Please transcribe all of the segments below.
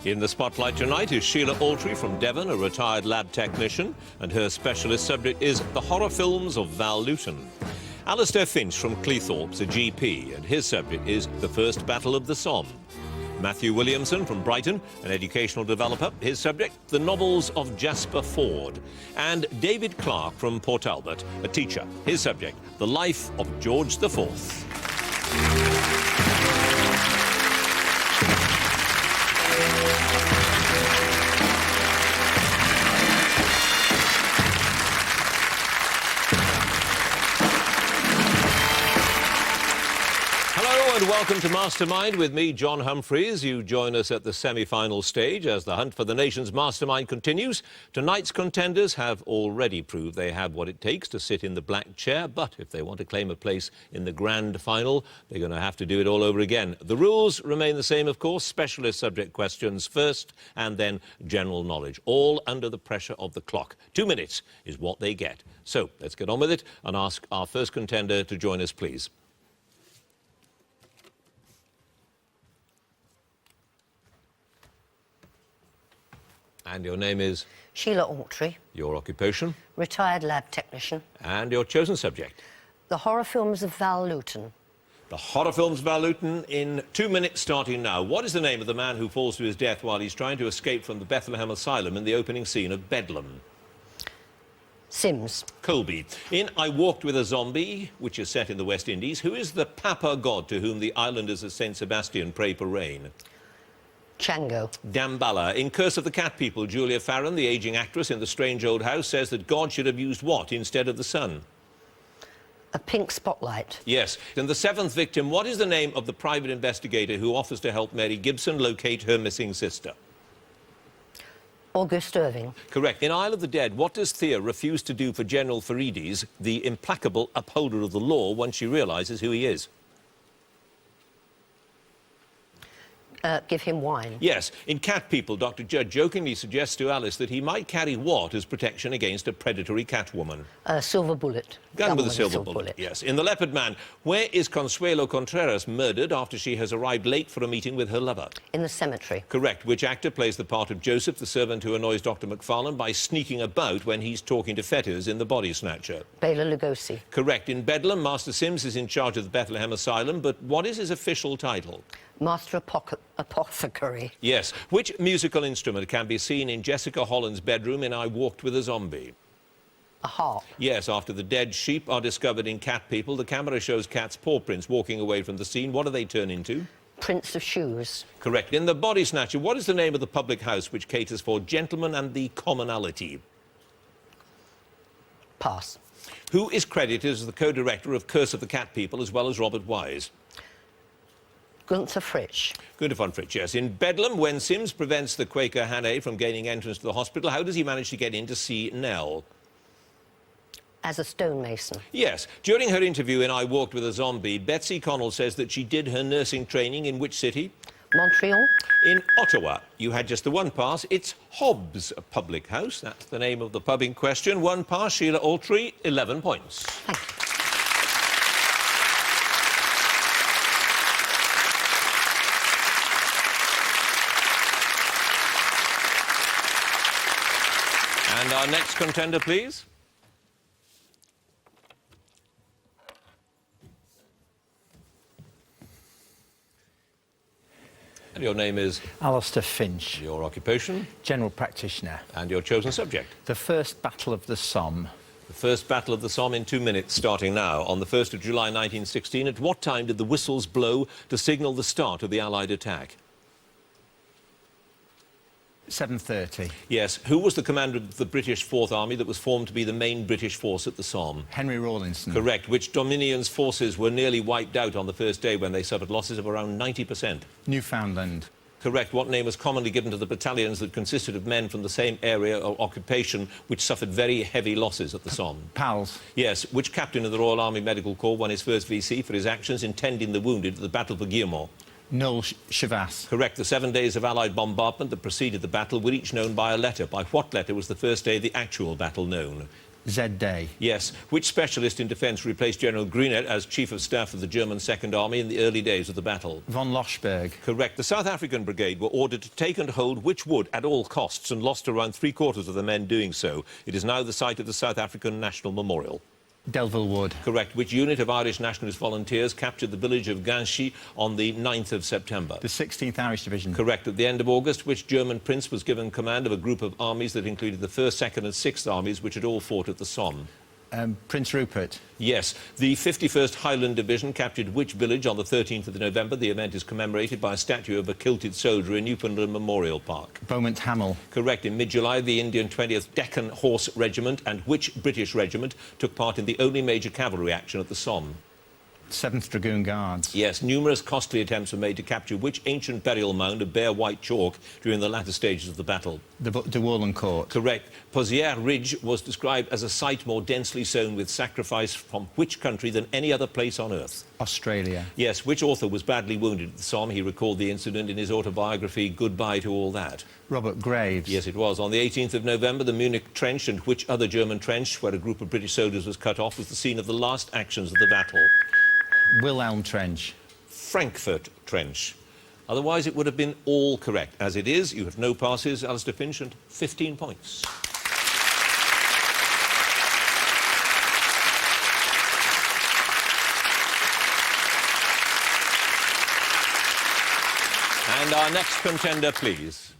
In the spotlight tonight is Sheila Altree from Devon, a retired lab technician, and her specialist subject is the horror films of Val Lewton. Alastair Finch from Cleethorpes, a GP, and his subject is the First Battle of the Somme. Matthew Williamson from Brighton, an educational developer, his subject, the novels of Jasper, Fforde. And David Clark from Port Talbot, a teacher, his subject, the life of George IV. And welcome to Mastermind with me, John Humphreys. You join us at the semi-final stage as the hunt for the nation's mastermind continues. Tonight's contenders have already proved they have what it takes to sit in the black chair, but if they want to claim a place in the grand final, they're going to have to do it all over again. The rules remain the same, of course. Specialist subject questions first and then general knowledge, all under the pressure of the clock. 2 minutes is what they get. So let's get on with it and ask our first contender to join us, please. And your name is? Sheila Altree. Your occupation? Retired lab technician. And your chosen subject? The horror films of Val Lewton. The horror films of Val Lewton in 2 minutes starting now. What is the name of the man who falls to his death while he's trying to escape from the Bethlehem Asylum in the opening scene of Bedlam? Sims. Colby. In I Walked with a Zombie, which is set in the West Indies, who is the Papa god to whom the islanders of St. Sebastian pray for rain? Chango. Damballa. In Curse of the Cat People, Julia Farron, the ageing actress in The Strange Old House, says that God should have used what instead of the sun? A pink spotlight. Yes. And the seventh victim, what is the name of the private investigator who offers to help Mary Gibson locate her missing sister? August Irving. Correct. In Isle of the Dead, what does Thea refuse to do for General Farides, the implacable upholder of the law, once she realises who he is? Give him wine. Yes. In Cat People, Dr. Judd jokingly suggests to Alice that he might carry what as protection against a predatory Catwoman? A silver bullet. Gun with a silver bullet, yes. In The Leopard Man, where is Consuelo Contreras murdered after she has arrived late for a meeting with her lover? In the cemetery. Correct. Which actor plays the part of Joseph, the servant who annoys Dr. McFarlane by sneaking about when he's talking to Fetters in The Body Snatcher? Bela Lugosi. Correct. In Bedlam, Master Sims is in charge of the Bethlehem Asylum, but what is his official title? Master Apothecary. Yes. Which musical instrument can be seen in Jessica Holland's bedroom in I Walked with a Zombie? A harp. Yes, after the dead sheep are discovered in Cat People, the camera shows cats' paw prints walking away from the scene. What do they turn into? Prints of shoes. Correct. In The Body Snatcher, what is the name of the public house which caters for gentlemen and the commonalty? Pass. Who is credited as the co-director of Curse of the Cat People as well as Robert Wise? Gunther Fritsch. Gunther von Fritsch, yes. In Bedlam, when Sims prevents the Quaker Hannay from gaining entrance to the hospital, how does he manage to get in to see Nell? As a stonemason. Yes. During her interview in I Walked with a Zombie, Betsy Connell says that she did her nursing training in which city? Montreal. In Ottawa. You had just the one pass. It's Hobbs Public House. That's the name of the pub in question. One pass, Sheila Altree, 11 points. Thank you. And our next contender, please. And your name is? Alastair Finch. Your occupation? General practitioner. And your chosen subject? The First Battle of the Somme. The First Battle of the Somme in 2 minutes, starting now. On the 1st of July 1916, at what time did the whistles blow to signal the start of the Allied attack? 7:30. Yes. Who was the commander of the British Fourth Army that was formed to be the main British force at the Somme? Henry Rawlinson. Correct. Which Dominion's forces were nearly wiped out on the first day when they suffered losses of around 90%? Newfoundland. Correct. What name was commonly given to the battalions that consisted of men from the same area or occupation which suffered very heavy losses at the Somme? Pals. Yes. Which captain of the Royal Army Medical Corps won his first VC for his actions in tending the wounded at the Battle for Guillemot? Noel Chavasse. Correct. The 7 days of Allied bombardment that preceded the battle were each known by a letter. By what letter was the first day of the actual battle known? Z-Day. Yes. Which specialist in defence replaced General Grunet as Chief of Staff of the German Second Army in the early days of the battle? Von Loschberg. Correct. The South African Brigade were ordered to take and hold which wood at all costs and lost around three-quarters of the men doing so. It is now the site of the South African National Memorial. Delville Wood. Correct. Which unit of Irish Nationalist Volunteers captured the village of Ganshi on the 9th of September? The 16th Irish Division. Correct. At the end of August, which German prince was given command of a group of armies that included the 1st, 2nd and 6th armies, which had all fought at the Somme? Prince Rupert. Yes. The 51st Highland Division captured which village on the 13th of November? The event is commemorated by a statue of a kilted soldier in Newfoundland Memorial Park. Beaumont Hamel. Correct. In mid-July, the Indian 20th Deccan Horse Regiment and which British regiment took part in the only major cavalry action at the Somme? 7th Dragoon Guards. Yes. Numerous costly attempts were made to capture which ancient burial mound of bare white chalk during the latter stages of the battle? The De Warlen Court. Correct. Pozières Ridge was described as a site more densely sown with sacrifice from which country than any other place on earth? Australia. Yes. Which author was badly wounded at the Somme? He recalled the incident in his autobiography, Goodbye to All That. Robert Graves. Yes, it was. On the 18th of November, the Munich Trench and which other German trench, where a group of British soldiers was cut off, was the scene of the last actions of the battle? Wilhelm Trench. Frankfurt Trench. Otherwise, it would have been all correct. As it is, you have no passes, Alastair Finch, and 15 points. And our next contender, please.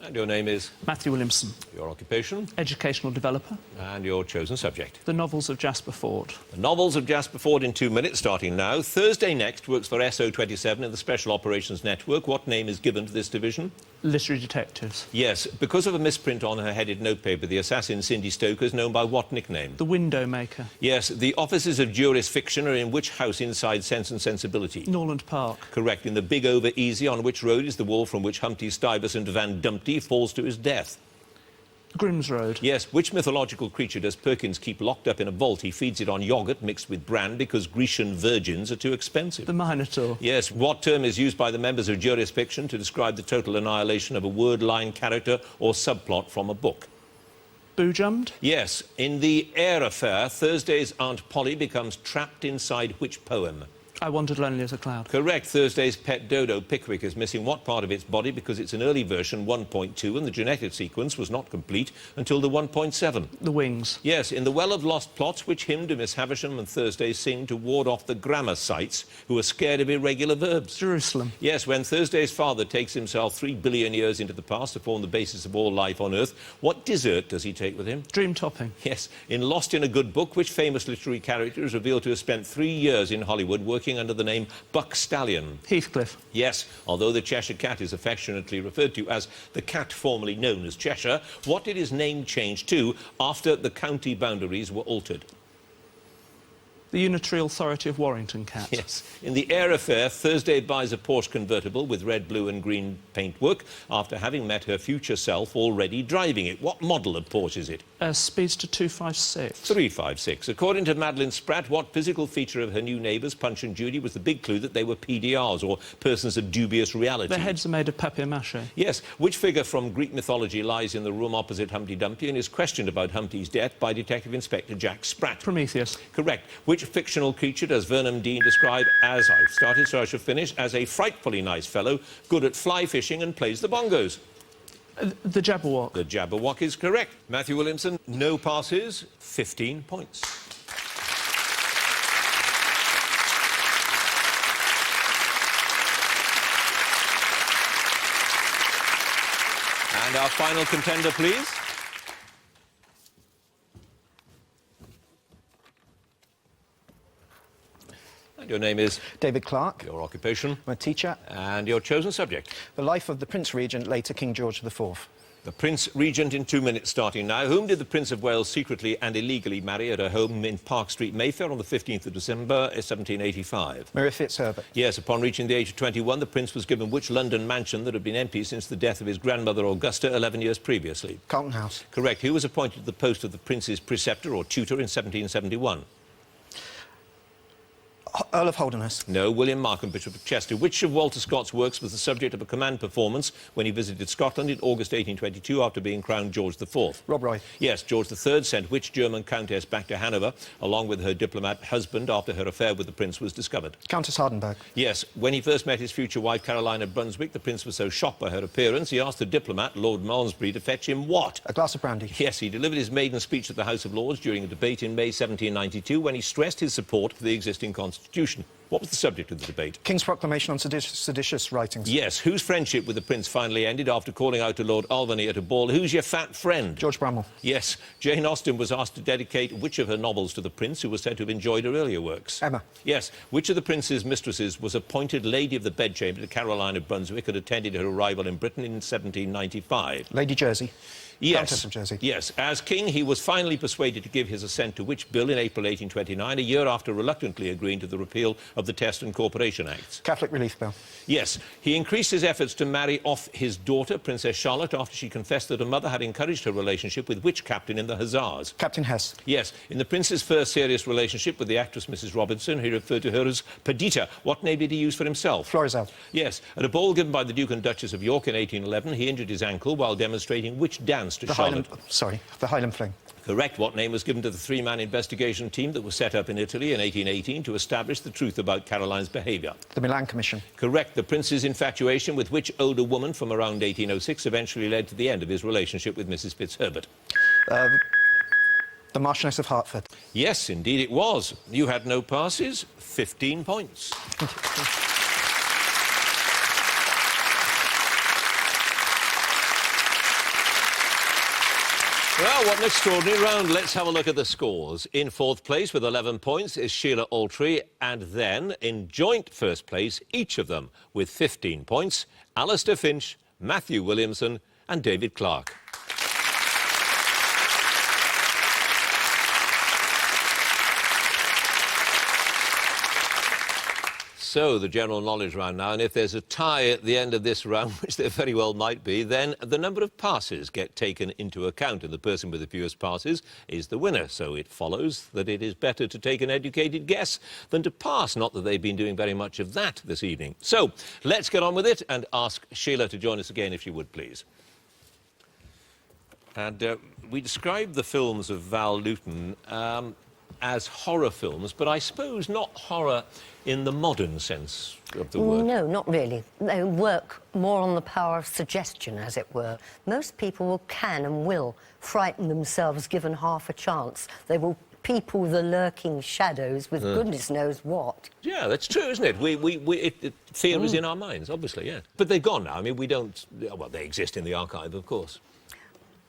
And your name is? Matthew Williamson. Your occupation? Educational developer. And your chosen subject? The novels of Jasper Fforde. The novels of Jasper Fforde in 2 minutes, starting now. Thursday Next works for SO27 in the Special Operations Network. What name is given to this division? Literary detectives. Yes, because of a misprint on her headed notepaper, the assassin Cindy Stoker is known by what nickname? The window maker. Yes, the offices of Juris Fiction are in which house inside Sense and Sensibility? Norland Park. Correct. In the Big Over Easy, on which road is the wall from which Humpty Stuyvesant Van Dumpty falls to his death? Grimm's Road. Yes, which mythological creature does Perkins keep locked up in a vault? He feeds it on yoghurt mixed with bran because Grecian virgins are too expensive. The Minotaur. Yes, what term is used by the members of Juris Fiction to describe the total annihilation of a word, line, character or subplot from a book? Boojummed. Yes, in the Air Affair, Thursday's Aunt Polly becomes trapped inside which poem? I Wandered Lonely as a Cloud. Correct. Thursday's pet dodo, Pickwick, is missing what part of its body because it's an early version 1.2 and the genetic sequence was not complete until the 1.7. The Wings. Yes, in the Well of Lost Plots, which hymn do Miss Havisham and Thursday sing to ward off the grammar sites who are scared of irregular verbs? Jerusalem. Yes, when Thursday's father takes himself 3 billion years into the past to form the basis of all life on Earth, what dessert does he take with him? Dream Topping. Yes, in Lost in a Good Book, which famous literary character is revealed to have spent 3 years in Hollywood working under the name Buck Stallion? Heathcliff. Yes, although the Cheshire Cat is affectionately referred to as the cat formerly known as Cheshire, what did his name change to after the county boundaries were altered? The Unitary Authority of Warrington Cat. Yes. In the Air Affair, Thursday buys a Porsche convertible with red, blue and green paintwork after having met her future self already driving it. What model of Porsche is it? Speedster 256. 356. According to Madeline Spratt, what physical feature of her new neighbours, Punch and Judy, was the big clue that they were PDRs, or persons of dubious reality? Their heads are made of papier-mâché. Yes. Which figure from Greek mythology lies in the room opposite Humpty Dumpty and is questioned about Humpty's death by Detective Inspector Jack Spratt? Prometheus. Correct. Which fictional creature does Vernon Dean describe as, I've started so I shall finish, as a frightfully nice fellow, good at fly fishing and plays the bongos? The Jabberwock. The Jabberwock is correct. Matthew Williamson, no passes, 15 points. And our final contender, please. And your name is? David Clark. Your occupation? I'm a teacher. And your chosen subject? The life of the Prince Regent, later King George IV. The Prince Regent in 2 minutes starting now. Whom did the Prince of Wales secretly and illegally marry at her home in Park Street, Mayfair, on the 15th of December, 1785? Mary Fitzherbert. Yes, upon reaching the age of 21, the Prince was given which London mansion that had been empty since the death of his grandmother Augusta 11 years previously? Carlton House. Correct. Who was appointed to the post of the Prince's preceptor or tutor in 1771? Earl of Holderness. No. William Markham, Bishop of Chester. Which of Walter Scott's works was the subject of a command performance when he visited Scotland in August 1822 after being crowned George IV? Rob Roy. Yes. George III sent which German countess back to Hanover, along with her diplomat husband, after her affair with the prince was discovered? Countess Hardenberg. Yes. When he first met his future wife, Caroline of Brunswick, the prince was so shocked by her appearance, he asked the diplomat, Lord Malmesbury, to fetch him what? A glass of brandy. Yes, he delivered his maiden speech at the House of Lords during a debate in May 1792 when he stressed his support for the existing constitution. What was the subject of the debate? King's proclamation on seditious writings. Yes. Whose friendship with the prince finally ended after calling out to Lord Albany at a ball, "Who's your fat friend?" George Bramwell. Yes. Jane Austen was asked to dedicate which of her novels to the prince, who was said to have enjoyed her earlier works? Emma. Yes. Which of the prince's mistresses was appointed Lady of the Bedchamber to Caroline of Brunswick and attended her arrival in Britain in 1795? Lady Jersey. Yes. Countess of Jersey. Yes. As king, he was finally persuaded to give his assent to which bill in April 1829, a year after reluctantly agreeing to the repeal of the Test and Corporation Acts? Catholic Relief Bill. Yes. He increased his efforts to marry off his daughter, Princess Charlotte, after she confessed that her mother had encouraged her relationship with which captain in the Hussars? Captain Hess. Yes. In the prince's first serious relationship with the actress Mrs. Robinson, he referred to her as Perdita. What name did he use for himself? Florizel. Yes. At a ball given by the Duke and Duchess of York in 1811, he injured his ankle while demonstrating which dance to Charlotte? The Highland Fling. Correct. What name was given to the three-man investigation team that was set up in Italy in 1818 to establish the truth about Caroline's behaviour? The Milan Commission. Correct. The prince's infatuation with which older woman from around 1806 eventually led to the end of his relationship with Mrs. Fitzherbert? The Marchioness of Hertford. Yes, indeed it was. You had no passes. 15 points. Well, what an extraordinary round. Let's have a look at the scores. In fourth place with 11 points is Sheila Altree, and then in joint first place, each of them with 15 points, Alastair Finch, Matthew Williamson and David Clark. So, the general knowledge round now, and if there's a tie at the end of this round, which there very well might be, then the number of passes get taken into account, and the person with the fewest passes is the winner. So it follows that it is better to take an educated guess than to pass, not that they've been doing very much of that this evening. So, let's get on with it and ask Sheila to join us again, if she would, please. And we described the films of Val Lewton as horror films, but I suppose not horror in the modern sense of the word. No, not really. They work more on the power of suggestion, as it were. Most people can and will frighten themselves given half a chance. They will people the lurking shadows with goodness knows what. Yeah, that's true, isn't it? Fear is in our minds, obviously, yeah. But they're gone now. I mean, we don't... Well, they exist in the archive, of course.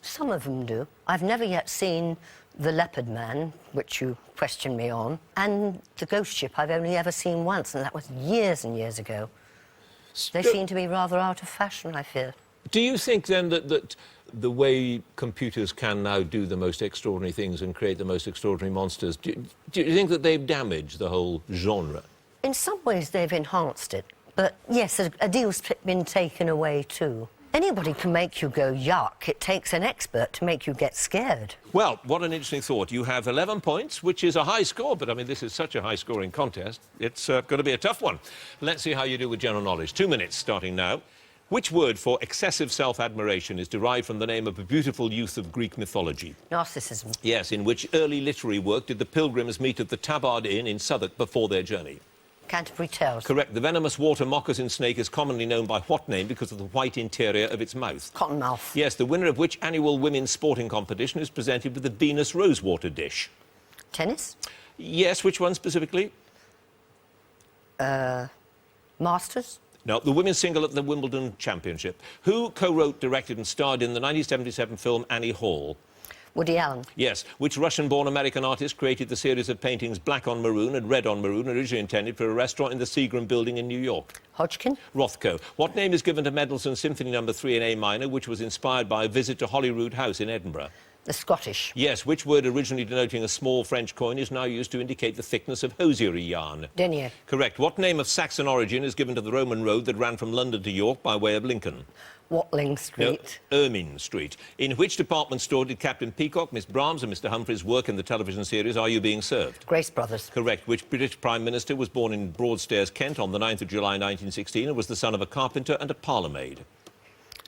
Some of them do. I've never yet seen The Leopard Man, which you questioned me on, and The Ghost Ship I've only ever seen once, and that was years and years ago. They seem to be rather out of fashion, I fear. Do you think, then, that the way computers can now do the most extraordinary things and create the most extraordinary monsters, do you think that they've damaged the whole genre? In some ways, they've enhanced it. But, yes, a deal's been taken away, too. Anybody can make you go yuck. It takes an expert to make you get scared. Well, what an interesting thought. You have 11 points, which is a high score, but, I mean, this is such a high-scoring contest. It's going to be a tough one. Let's see how you do with general knowledge. 2 minutes starting now. Which word for excessive self-admiration is derived from the name of a beautiful youth of Greek mythology? Narcissism. Yes, in which early literary work did the pilgrims meet at the Tabard Inn in Southwark before their journey? Canterbury Tales. Correct. The venomous water moccasin snake is commonly known by what name because of the white interior of its mouth? Cottonmouth. Yes, the winner of which annual women's sporting competition is presented with the Venus Rosewater dish? Tennis. Yes, which one specifically? Masters. No, the women's single at the Wimbledon Championship. Who co-wrote, directed and starred in the 1977 film Annie Hall? Woody Allen. Yes. Which Russian-born American artist created the series of paintings Black on Maroon and Red on Maroon, originally intended for a restaurant in the Seagram building in New York? Hodgkin. Rothko. What name is given to Mendelssohn's Symphony No. 3 in A minor, which was inspired by a visit to Holyrood House in Edinburgh? The Scottish. Yes, which word originally denoting a small French coin is now used to indicate the thickness of hosiery yarn? Denier. Correct. What name of Saxon origin is given to the Roman road that ran from London to York by way of Lincoln? Watling Street. No, Ermine Street. In which department store did Captain Peacock, Miss Brahms and Mr Humphreys work in the television series Are You Being Served? Grace Brothers. Correct. Which British Prime Minister was born in Broadstairs, Kent on the 9th of July 1916 and was the son of a carpenter and a parlourmaid?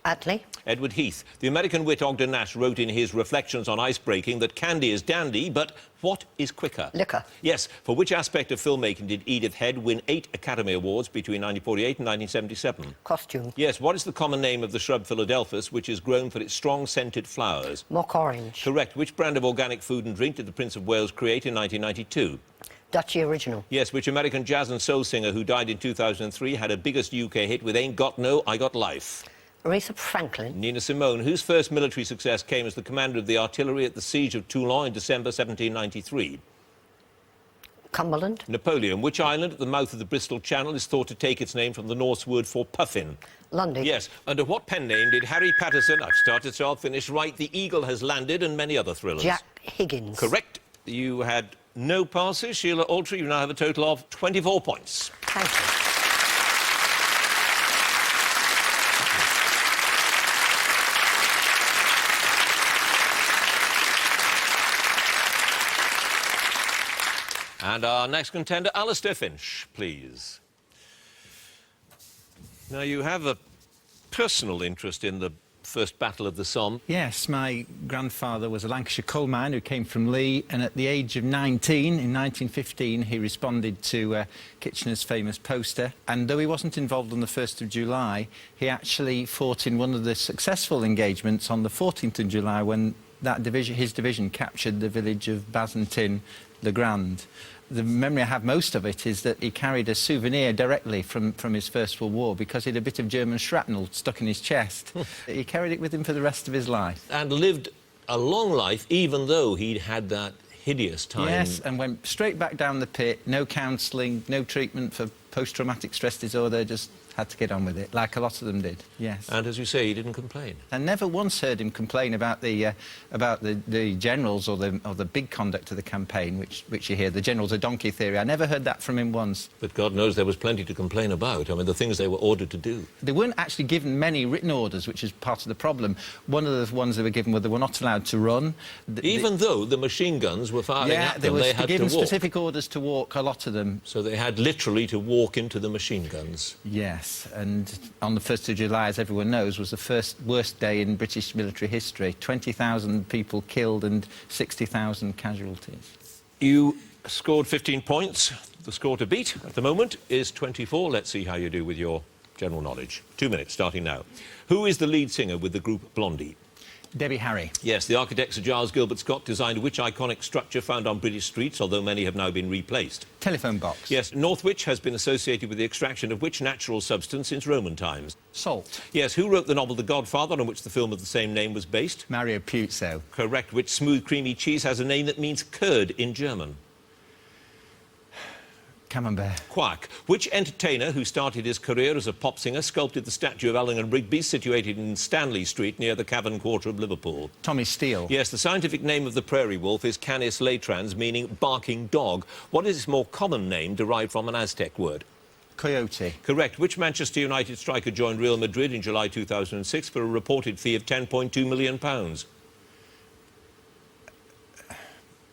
Attley. Edward Heath. The American wit Ogden Nash wrote in his Reflections on Icebreaking that candy is dandy, but what is quicker? Liquor. Yes. For which aspect of filmmaking did Edith Head win 8 Academy Awards between 1948 and 1977? Costume. Yes. What is the common name of the shrub Philadelphus, which is grown for its strong scented flowers? Mock orange. Correct. Which brand of organic food and drink did the Prince of Wales create in 1992? Dutchy Original. Yes. Which American jazz and soul singer who died in 2003 had a biggest UK hit with Ain't Got No, I Got Life? Aretha Franklin. Nina Simone, whose first military success came as the commander of the artillery at the siege of Toulon in December 1793? Cumberland. Napoleon. Which island at the mouth of the Bristol Channel is thought to take its name from the Norse word for puffin? London. Yes. Under what pen name did Harry Patterson, I've started so I'll finish, write The Eagle Has Landed and many other thrillers? Jack Higgins. Correct. You had no passes. Sheila Altree, you now have a total of 24 points. Thank you. And our next contender, Alastair Finch, please. Now, you have a personal interest in the First Battle of the Somme. Yes, my grandfather was a Lancashire coal miner who came from Lee, and at the age of 19, in 1915, he responded to Kitchener's famous poster. And though he wasn't involved on the 1st of July, he actually fought in one of the successful engagements on the 14th of July when his division captured the village of Bazentin-le-Grand. The memory I have most of it is that he carried a souvenir directly from his First World War because he had a bit of German shrapnel stuck in his chest. He carried it with him for the rest of his life. And lived a long life, even though he'd had that hideous time. Yes, and went straight back down the pit, no counselling, no treatment for post-traumatic stress disorder, just had to get on with it, like a lot of them did, yes. And as you say, he didn't complain. I never once heard him complain about the generals or the big conduct of the campaign, which you hear, the generals a donkey theory. I never heard that from him once. But God knows there was plenty to complain about. I mean, the things they were ordered to do. They weren't actually given many written orders, which is part of the problem. One of the ones they were given were they were not allowed to run. Even though the machine guns were firing at them, they had to walk. given specific orders to walk, a lot of them. So they had literally to walk into the machine guns. Yes, and on the 1st of July, as everyone knows, was the worst day in British military history. 20,000 people killed and 60,000 casualties. You scored 15 points. The score to beat at the moment is 24. Let's see how you do with your general knowledge. 2 minutes, starting now. Who is the lead singer with the group Blondie? Debbie Harry. Yes, the architect Sir Giles Gilbert Scott designed which iconic structure found on British streets, although many have now been replaced? Telephone box. Yes, Northwich has been associated with the extraction of which natural substance since Roman times? Salt. Yes, who wrote the novel The Godfather, on which the film of the same name was based? Mario Puzo. Correct. Which smooth, creamy cheese has a name that means curd in German? Camembert. Quack. Which entertainer who started his career as a pop singer sculpted the statue of Ellingham Rigby situated in Stanley Street near the Cavern Quarter of Liverpool? Tommy Steele. Yes, the scientific name of the prairie wolf is Canis latrans, meaning barking dog. What is its more common name derived from an Aztec word? Coyote. Correct. Which Manchester United striker joined Real Madrid in July 2006 for a reported fee of £10.2 million?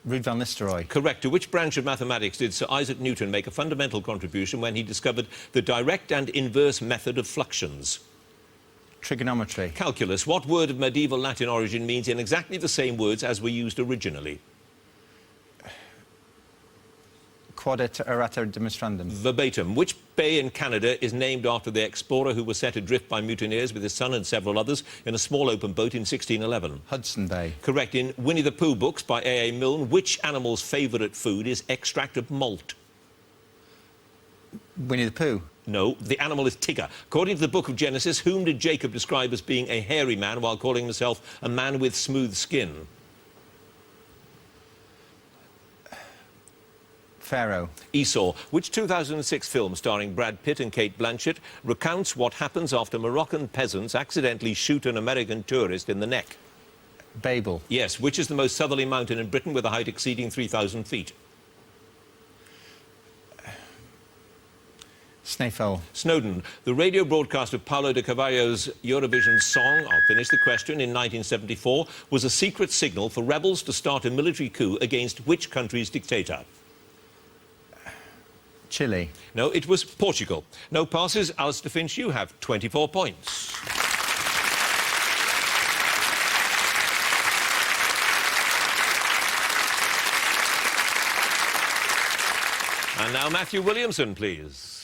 Ruud van Nistelrooy. Correct. To which branch of mathematics did Sir Isaac Newton make a fundamental contribution when he discovered the direct and inverse method of fluxions? Trigonometry. Calculus. What word of medieval Latin origin means in exactly the same words as were used originally? Quadet errata demonstrandum. Verbatim. Which bay in Canada is named after the explorer who was set adrift by mutineers with his son and several others in a small open boat in 1611? Hudson Bay. Correct. In Winnie the Pooh books by A.A. Milne, which animal's favourite food is extract of malt? Winnie the Pooh. No, the animal is Tigger. According to the book of Genesis, whom did Jacob describe as being a hairy man while calling himself a man with smooth skin? Pharaoh. Esau. Which 2006 film starring Brad Pitt and Kate Blanchett recounts what happens after Moroccan peasants accidentally shoot an American tourist in the neck? Babel. Yes. Which is the most southerly mountain in Britain with a height exceeding 3,000 feet? Snaefell. Snowdon. The radio broadcast of Paolo de Carvalho's Eurovision song, I'll finish the question, in 1974, was a secret signal for rebels to start a military coup against which country's dictator? Chile. No, it was Portugal. No passes. Alastair Finch, you have 24 points. And now Matthew Williamson, please.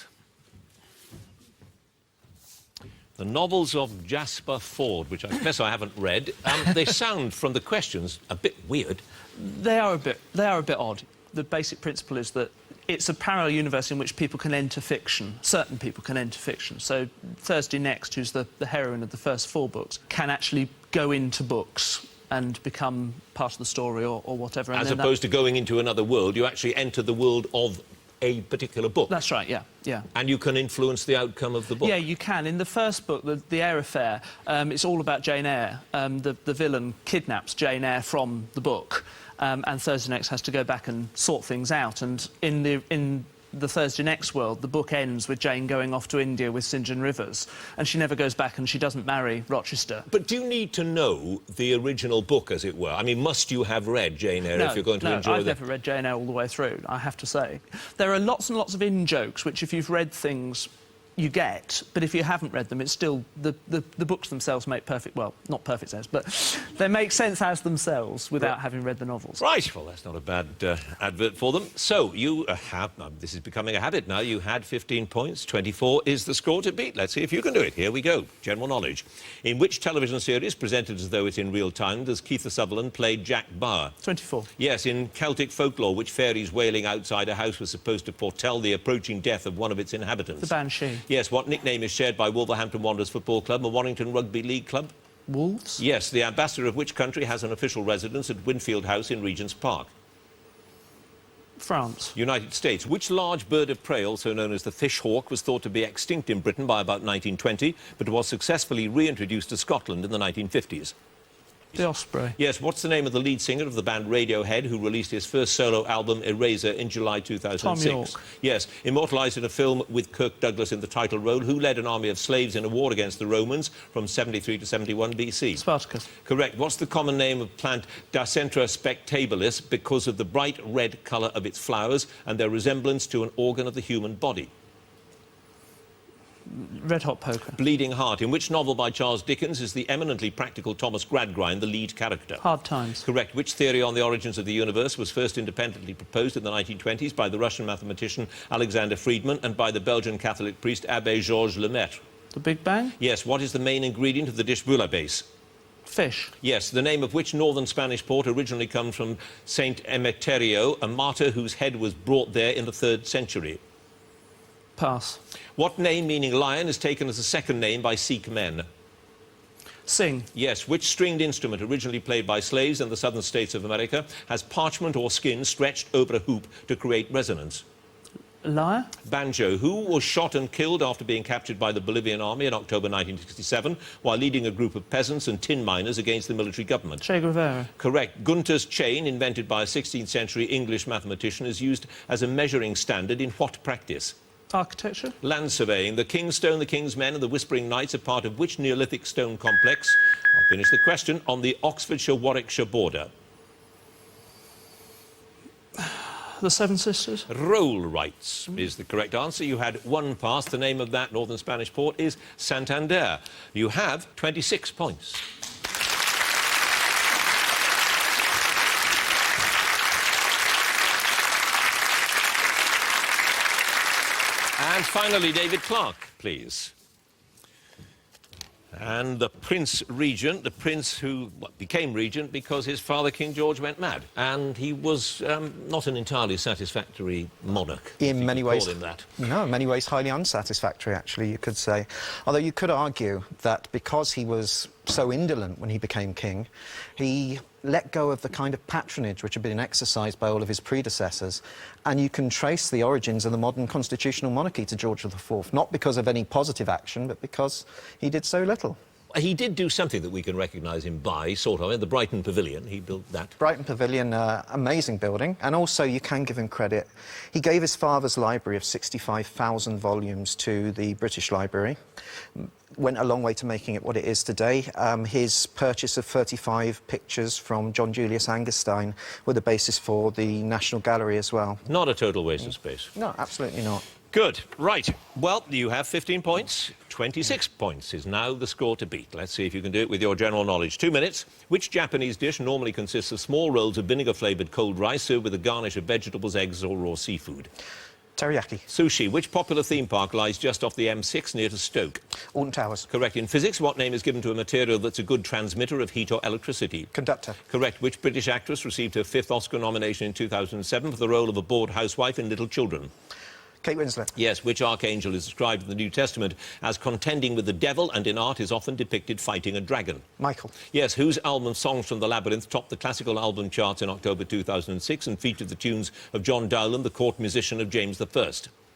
The novels of Jasper Fforde, which I confess I haven't read, they sound, from the questions, a bit weird. They are a bit odd. The basic principle is that it's a parallel universe in which people can enter fiction. Certain people can enter fiction. So Thursday Next, who's the heroine of the first 4 books, can actually go into books and become part of the story or whatever. As opposed to going into another world, you actually enter the world of a particular book. That's right, yeah, yeah. And you can influence the outcome of the book. Yeah, you can. In the first book, The Eyre Affair, it's all about Jane Eyre. The villain kidnaps Jane Eyre from the book, and Thursday Next has to go back and sort things out. And in the Thursday Next world, the book ends with Jane going off to India with St John Rivers, and she never goes back and she doesn't marry Rochester. But do you need to know the original book, as it were? I mean, must you have read Jane Eyre if you're going to enjoy I've never read Jane Eyre all the way through, I have to say. There are lots and lots of in-jokes, which if you've read things, you get, but if you haven't read them, it's still... The books themselves make perfect... Well, not perfect sense, but they make sense as themselves without having read the novels. Right, well, that's not a bad advert for them. So, you have... this is becoming a habit now. You had 15 points. 24 is the score to beat. Let's see if you can do it. Here we go. General knowledge. In which television series, presented as though it's in real time, does Keith Sutherland play Jack Bauer? 24. Yes, in Celtic folklore, which fairies wailing outside a house was supposed to foretell the approaching death of one of its inhabitants? The Banshee. Yes, what nickname is shared by Wolverhampton Wanderers Football Club and Warrington Rugby League Club? Wolves? Yes, the ambassador of which country has an official residence at Winfield House in Regent's Park? France. United States. Which large bird of prey, also known as the fish hawk, was thought to be extinct in Britain by about 1920, but was successfully reintroduced to Scotland in the 1950s? The Osprey. Yes, what's the name of the lead singer of the band Radiohead, who released his first solo album, Eraser, in July 2006? Tom York. Yes, immortalised in a film with Kirk Douglas in the title role, who led an army of slaves in a war against the Romans from 73 to 71 BC? Spartacus. Correct. What's the common name of plant Dicentra spectabilis because of the bright red colour of its flowers and their resemblance to an organ of the human body? Red Hot Poker. Bleeding Heart. In which novel by Charles Dickens is the eminently practical Thomas Gradgrind the lead character? Hard Times. Correct. Which theory on the origins of the universe was first independently proposed in the 1920s by the Russian mathematician Alexander Friedmann and by the Belgian Catholic priest Abbé Georges Lemaitre? The Big Bang. Yes. What is the main ingredient of the dish bouillabaisse? Fish. Yes. The name of which northern Spanish port originally comes from Saint Emeterio, a martyr whose head was brought there in the 3rd century? Pass. What name meaning lion is taken as a second name by Sikh men? Sing. Yes. Which stringed instrument, originally played by slaves in the southern states of America, has parchment or skin stretched over a hoop to create resonance? Lyre. Banjo. Who was shot and killed after being captured by the Bolivian army in October 1967 while leading a group of peasants and tin miners against the military government? Che Guevara. Correct. Gunter's chain, invented by a 16th century English mathematician, is used as a measuring standard in what practice? Architecture. Land surveying. The King's Stone, the King's Men and the Whispering Knights are part of which Neolithic stone complex? I'll finish the question. On the Oxfordshire-Warwickshire border. The Seven Sisters. Rollrights is the correct answer. You had one pass. The name of that northern Spanish port is Santander. You have 26 points. And finally, David Clark, please. And the Prince Regent, the prince who became regent because his father, King George, went mad. And he was not an entirely satisfactory monarch. In many ways. Call him that. No, in many ways highly unsatisfactory, actually, you could say. Although you could argue that because he was so indolent when he became king, he let go of the kind of patronage which had been exercised by all of his predecessors. And you can trace the origins of the modern constitutional monarchy to George IV, not because of any positive action, but because he did so little. He did do something that we can recognise him by, sort of, in the Brighton Pavilion. He built that. Brighton Pavilion, amazing building. And also, you can give him credit. He gave his father's library of 65,000 volumes to the British Library. Went a long way to making it what it is today. His purchase of 35 pictures from John Julius Angerstein were the basis for the National Gallery as well. Not a total waste of space. No, absolutely not. Good. Right. Well, you have 15 points. 26 points is now the score to beat. Let's see if you can do it with your general knowledge. 2 minutes. Which Japanese dish normally consists of small rolls of vinegar-flavoured cold rice served with a garnish of vegetables, eggs or raw seafood? Teriyaki. Sushi. Which popular theme park lies just off the M6 near to Stoke? Alton Towers. Correct. In physics, what name is given to a material that's a good transmitter of heat or electricity? Conductor. Correct. Which British actress received her 5th Oscar nomination in 2007 for the role of a bored housewife in Little Children? Kate Winslet. Yes. Which archangel is described in the New Testament as contending with the devil and in art is often depicted fighting a dragon? Michael. Yes. Whose album Songs from the Labyrinth topped the classical album charts in October 2006 and featured the tunes of John Dowland, the court musician of James I?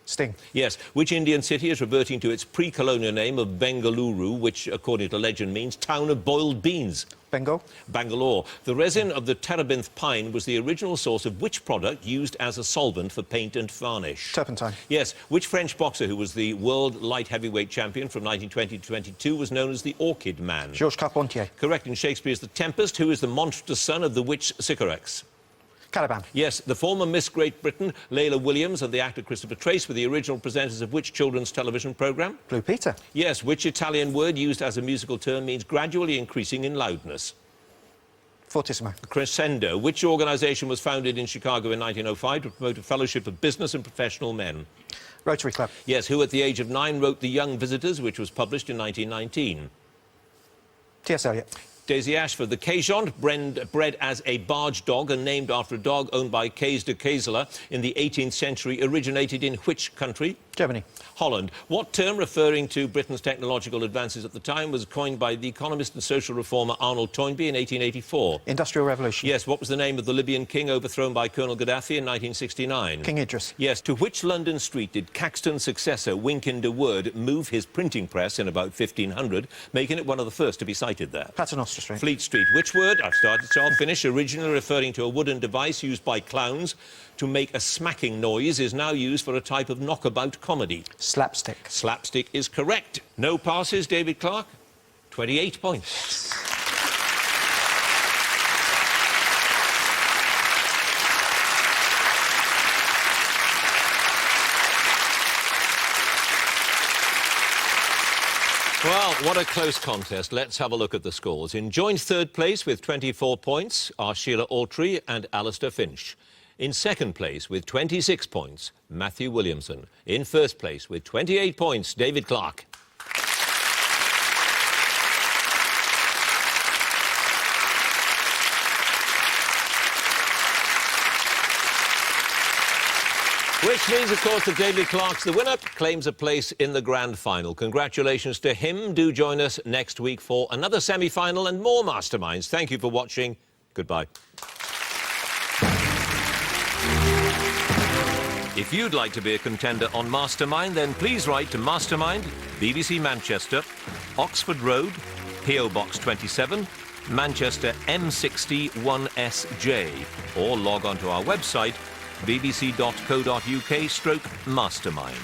Sting. Yes. Which Indian city is reverting to its pre-colonial name of Bengaluru, which, according to legend, means town of boiled beans? Bengal. Bangalore. The resin of the terebinth pine was the original source of which product used as a solvent for paint and varnish? Turpentine. Yes. Which French boxer who was the world light heavyweight champion from 1920 to 22 was known as the Orchid Man? Georges Carpentier. Correct. In Shakespeare's The Tempest, who is the monstrous son of the witch Sycorax? Caliban. Yes. The former Miss Great Britain, Layla Williams, and the actor Christopher Trace were the original presenters of which children's television programme? Blue Peter. Yes. Which Italian word used as a musical term means gradually increasing in loudness? Fortissimo. Crescendo. Which organisation was founded in Chicago in 1905 to promote a fellowship of business and professional men? Rotary Club. Yes. Who at the age of 9 wrote The Young Visitors, which was published in 1919? T.S. Eliot. Daisy Ashford. The Cajon, bred as a barge dog and named after a dog owned by Kees de Keesler in the 18th century, originated in which country? Germany. Holland. What term referring to Britain's technological advances at the time was coined by the economist and social reformer Arnold Toynbee in 1884? Industrial Revolution. Yes. What was the name of the Libyan king overthrown by Colonel Gaddafi in 1969? King Idris. Yes. To which London street did Caxton's successor, Wynkyn de Worde, move his printing press in about 1500, making it one of the first to be sited there? Paternoster Street. Fleet Street. Which word, I've started so I'll finish, originally referring to a wooden device used by clowns to make a smacking noise, is now used for a type of knockabout comedy? Slapstick. Slapstick is correct. No passes, David Clark. 28 points. Well, what a close contest. Let's have a look at the scores. In joint third place with 24 points are Sheila Altree and Alastair Finch. In second place with 26 points, Matthew Williamson. In first place with 28 points, David Clark. Which means, of course, that David Clark's the winner, claims a place in the grand final. Congratulations to him. Do join us next week for another semi-final and more Masterminds. Thank you for watching. Goodbye. If you'd like to be a contender on Mastermind, then please write to Mastermind, BBC Manchester, Oxford Road, PO Box 27, Manchester M60 1SJ, or log on to our website bbc.co.uk/mastermind.